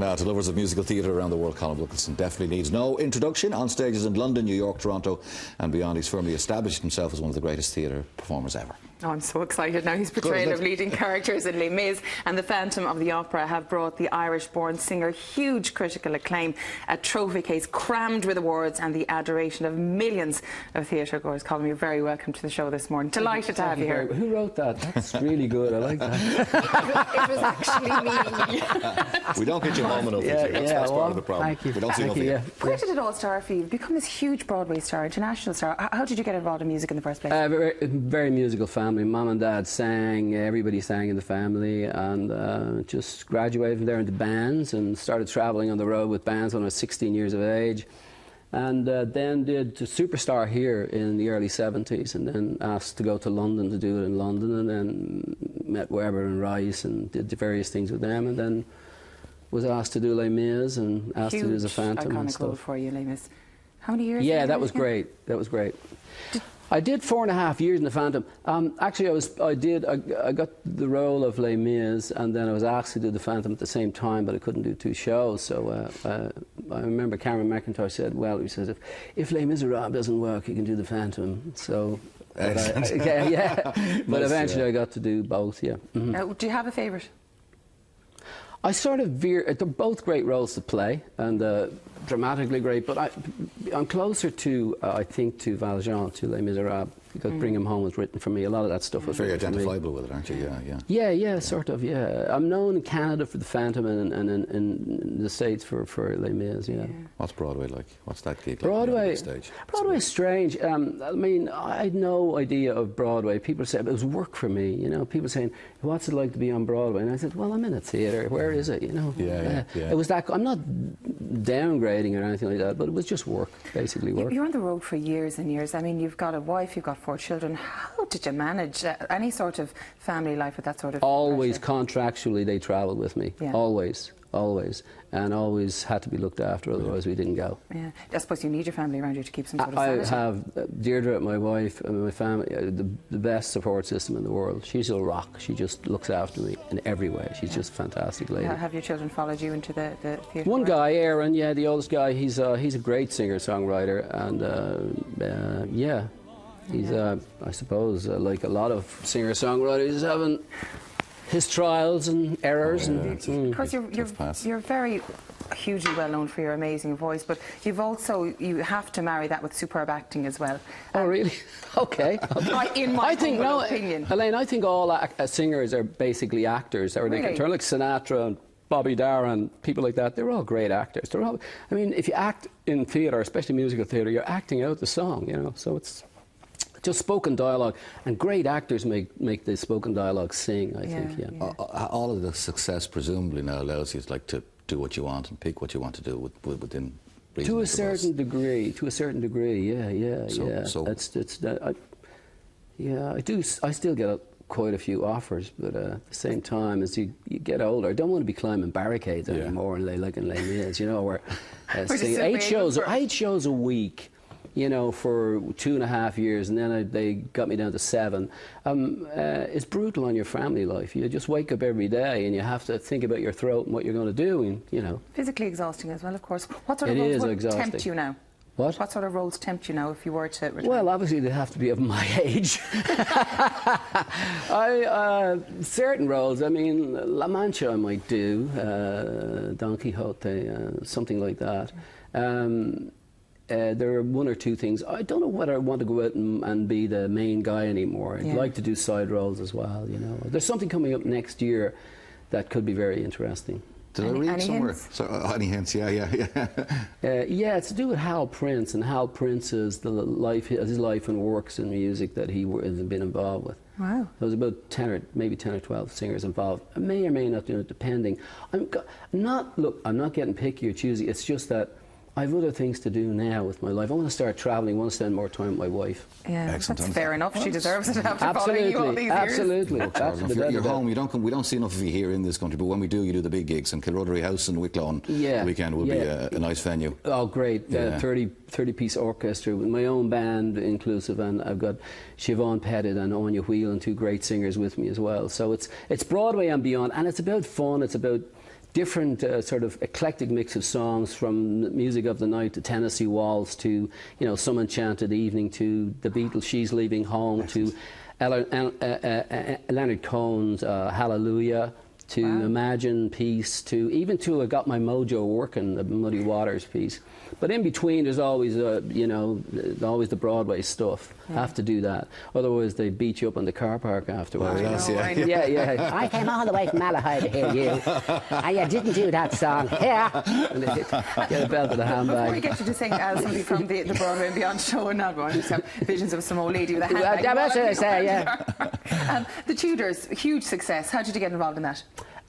Now, to lovers of musical theatre around the world, Colm Wilkinson definitely needs no introduction. On stages in London, New York, Toronto and beyond, he's firmly established himself as one of the greatest theatre performers ever. Oh, I'm so excited now. His portrayal of leading characters in Les Mis and The Phantom of the Opera have brought the Irish-born singer huge critical acclaim, a trophy case crammed with awards and the adoration of millions of theatre goers. Colm, you're very welcome to the show this morning. Delighted to have you here. Who wrote that? That's really good. I like that. It was actually me. We don't get you home enough. That's part of the problem. Thank you. We don't see enough of you. Where did it all start for you? You've become this huge Broadway star, international star. How did you get involved in music in the first place? Very musical family. Mum and Dad sang, everybody sang in the family, and just graduated from there into bands and started travelling on the road with bands when I was 16 years of age. And then did Superstar here in the early 70s, and then asked to go to London to do it in London, and then met Webber and Rice and did the various things with them, and then was asked to do Les Mis and asked to do The Phantom and stuff. Iconic role for you, Les Mis. How many years? Yeah, that was great. That was great. I did 4.5 years in The Phantom. Actually, I got the role of Les Mis, and then I was asked to do The Phantom at the same time, but I couldn't do two shows. So I remember Cameron McIntosh said, "Well, he says if Les Miserables doesn't work, you can do The Phantom." So, but but eventually I got to do both. Yeah. Do you have a favourite? I sort of veer. They're both great roles to play, and dramatically great. But I'm closer to, I think, to Valjean, to Les Miserables, because Bring Him Home was written for me. A lot of that stuff was very written identifiable with it, aren't you? Yeah, sort of. Yeah, I'm known in Canada for The Phantom, and in the States for Les Mis. Yeah. What's Broadway like? What's that gig like? Broadway's strange. I mean, I had no idea of Broadway. People said it was work for me. You know, people saying, "What's it like to be on Broadway?" And I said, "Well, I'm in a theatre. Where is it?" You know. Yeah. It was that. I'm not downgrading or anything like that, but it was just work, basically work. You're on the road for years and years. I mean, you've got a wife, you've got 4 children. How did you manage any sort of family life with that sort of Always pressure? Contractually, they travelled with me. Yeah. Always. And always had to be looked after, otherwise we didn't go. Yeah. I suppose you need your family around you to keep some sort of sanity. I have Deirdre, my wife, and my family, the best support system in the world. She's a rock. She just looks after me in every way. She's just a fantastic lady. Have your children followed you into the theatre? One guy, Aaron, the oldest guy, he's a great singer-songwriter, and he's, I suppose, like a lot of singer-songwriters, having his trials and errors. Of course, you're very hugely well known for your amazing voice, but you have to marry that with superb acting as well. Oh, really? Okay. In my opinion. Elaine, I think all singers are basically actors. Or really? They're like Sinatra and Bobby Darin and people like that. They're all great actors. I mean, if you act in theatre, especially musical theatre, you're acting out the song, you know, so it's just spoken dialogue, and great actors make the spoken dialogue sing, I think. Yeah. All of the success presumably now allows you to do what you want and pick what you want to do within reason. To a certain degree, yeah. I still get quite a few offers, but at the same time, as you get older, I don't want to be climbing barricades anymore and like in Les Mis, you know, where sing 8 shows a week. You know, for 2.5 years, and then they got me down to 7. It's brutal on your family life. You just wake up every day and you have to think about your throat and what you're going to do, and, you know. Physically exhausting as well, of course. What sort of roles would tempt you now? What sort of roles tempt you now if you were to return? Well, obviously they have to be of my age. Certain roles, I mean, La Mancha I might do, Don Quixote, something like that. There are 1 or 2 things. I don't know whether I want to go out and be the main guy anymore. I'd like to do side roles as well, you know. There's something coming up next year that could be very interesting. Did I read somewhere? Any hints? Yeah. Yeah, it's to do with Hal Prince, and Hal Prince's his life and works in music that he has been involved with. Wow. There was about 10 or 12 singers involved. I may or may not do it, depending. I'm not getting picky or choosy. It's just that I have other things to do now with my life. I want to start travelling. I want to spend more time with my wife. Yeah, excellent. That's fair enough. She deserves it after following you all these years. Absolutely. You're home. We don't see enough of you here in this country, but when we do, you do the big gigs. And Kilrotary House in Wicklow the weekend will be a nice venue. Oh, great. 30-piece orchestra with my own band inclusive, and I've got Siobhan Pettit and Anya Whelan, 2 great singers with me as well. So it's Broadway and beyond, and it's about fun. It's about different sort of eclectic mix of songs, from Music of the Night to Tennessee Waltz to, you know, Some Enchanted Evening to The Beatles' She's Leaving Home to Leonard Cohen's Hallelujah to Imagine piece to even to I Got My Mojo Working, the Muddy Waters piece. But in between, there's always, you know, always the Broadway stuff. Have to do that. Otherwise, they beat you up in the car park afterwards. Yeah. I came all the way from Malahide to hear you. And you didn't do that song. Yeah. And they get a belt of the handbag. Before we get you to sing something from the Broadway and Beyond show, and now go on, just have visions of some old lady with a handbag. That's what I say, yeah. The Tudors, huge success. How did you get involved in that?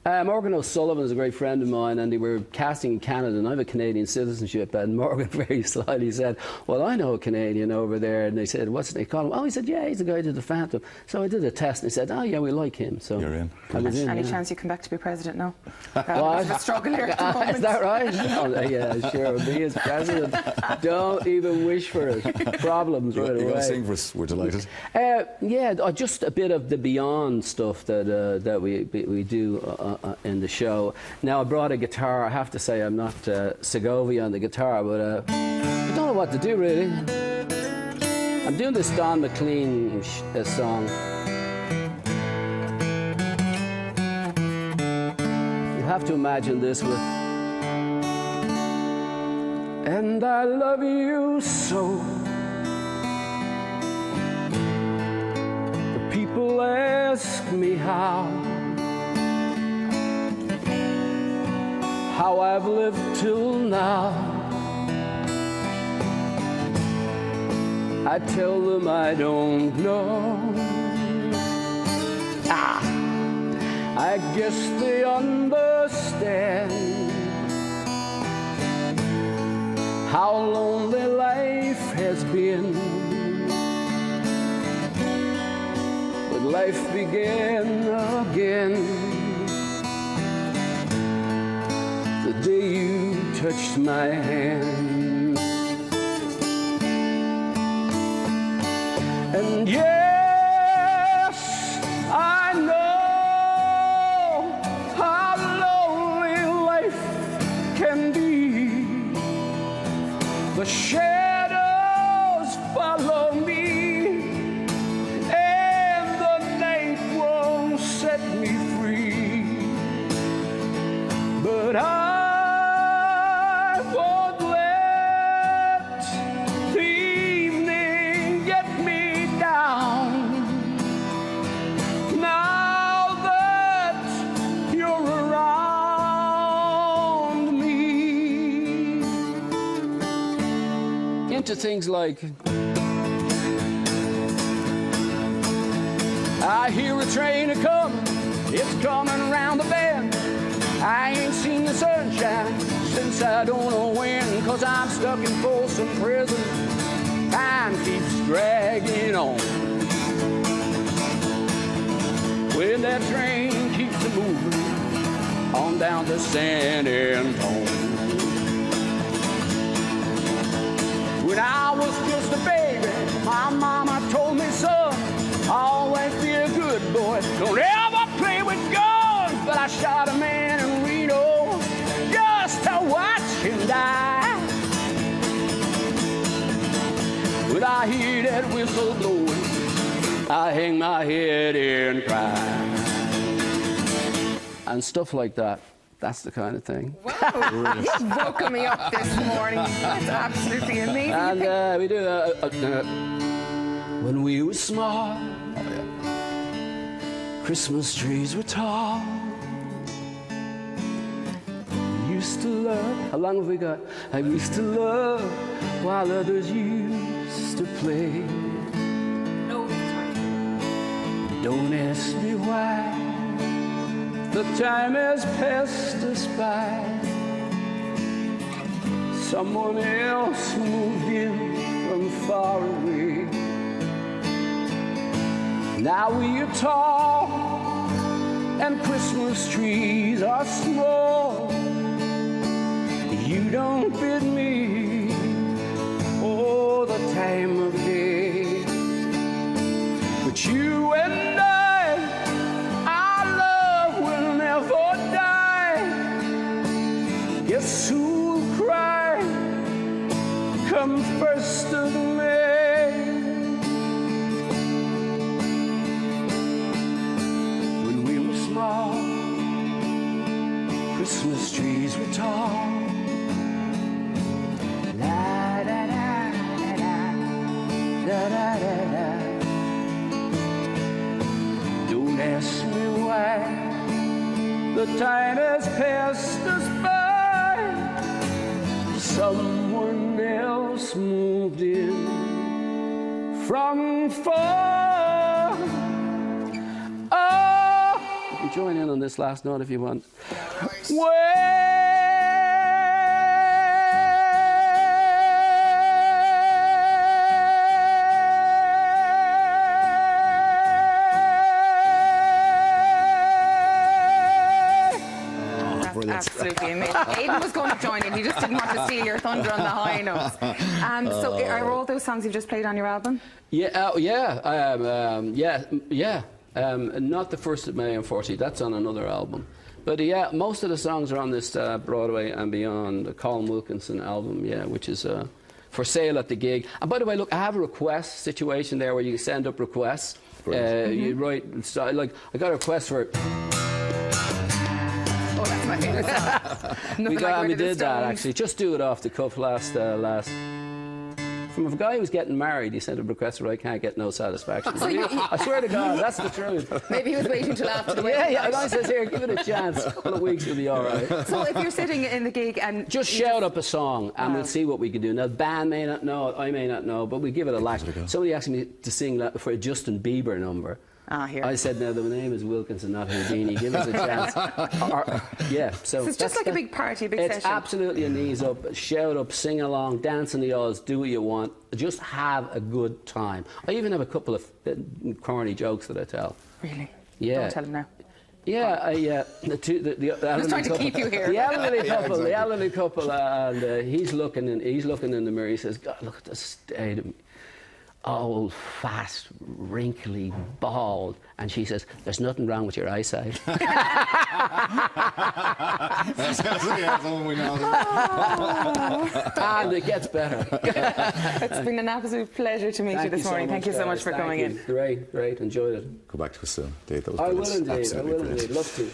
Morgan O'Sullivan is a great friend of mine, and they were casting in Canada, and I have a Canadian citizenship, and Morgan very slyly said, well, I know a Canadian over there, and they said, what's the name? Call him? Oh, he said, yeah, he's the guy who did the Phantom. So I did a test, and he said, oh, yeah, we like him. So you're in. I was in. Any chance you come back to be president now? There's a struggle here at the moment. Is that right? Oh, yeah, sure. Me as president. Don't even wish for it. Problems right away. You're going to sing for us. We're delighted. Yeah, just a bit of the Beyond stuff that we do in the show. Now, I brought a guitar. I have to say I'm not Segovia on the guitar, but I don't know what to do, really. I'm doing this Don McLean song. You have to imagine this with... And I love you so. The people ask me how I've lived till now. I tell them I don't know. I guess they understand how lonely life has been. But life began again the day you touched my hand. And yes, I know how lonely life can be. The shadows follow me, and the night won't set me free. But I won't let the evening get me down. Now that you're around me. Into things like, I hear a train a-comin', it's coming around the bend. I ain't seen the sunshine since I don't know when, 'cause I'm stuck in Folsom prison. Time keeps dragging on. When that train keeps moving on down to San Antonio. When I was just a baby, my mama told me, son, always be a good boy. Don't ever play with guns. But I shot a man in Reno just to watch him die. When I hear that whistle blowing, I hang my head and cry. And stuff like that. That's the kind of thing. Wow, you've woken me up this morning. That's absolutely amazing. And we do when we were small, Christmas trees were tall. We used to love. How long have we got? I used to love while others used to play. No, that's right. Don't ask me why. The time has passed us by. Someone else moved in from far away. Now we are tall and Christmas trees are small. You don't bid me oh the time of day, but you and I, our love will never die. Yes, who'll cry come 1st of May? When we were small, Christmas trees were tall. La da da da da da da da. Don't ask me why the time has passed us by. Someone else moved in from far. Oh, you can join in on this last note if you want. Absolutely amazing. Aidan was going to join in. He just didn't want to steal your thunder on the high notes. So, are all those songs you've just played on your album? Yeah, not the 1st of May, unfortunately. That's on another album. But yeah, most of the songs are on this Broadway and Beyond, the Colm Wilkinson album, yeah, which is for sale at the gig. And by the way, look, I have a request situation there where you can send up requests. You write, like, I got a request for. Oh, that's my favourite song. we did that actually. Just do it off the cuff last. From a guy who was getting married, he sent a request where I can't get no satisfaction. I swear to God, that's the truth. Maybe he was waiting till after the wedding. Yeah, and I says, here, give it a chance. A couple of weeks, you'll be all right. So if you're sitting in the gig and... Just shout up a song and we'll see what we can do. Now, the band may not know, I may not know, but we give it a lash. Somebody asked me to sing that for a Justin Bieber number. Here. I said, no, the name is Wilkinson, not Houdini. Give us a chance. So it's just like a big party, a big session. It's absolutely a knees up, shout up, sing along, dance in the aisles, do what you want. Just have a good time. I even have a couple of corny jokes that I tell. Really? Yeah. Don't tell him now. Yeah, I'm just trying to keep you here. The elderly couple, the elderly couple, and he's looking in the mirror. He says, God, look at the state of me. Old, fat, wrinkly, bald. And she says, there's nothing wrong with your eyesight. And it gets better. It's been an absolute pleasure to meet you this morning. Thank you so much for coming in. Great, enjoyed it. Go back to us soon, Dave. I will indeed, love to.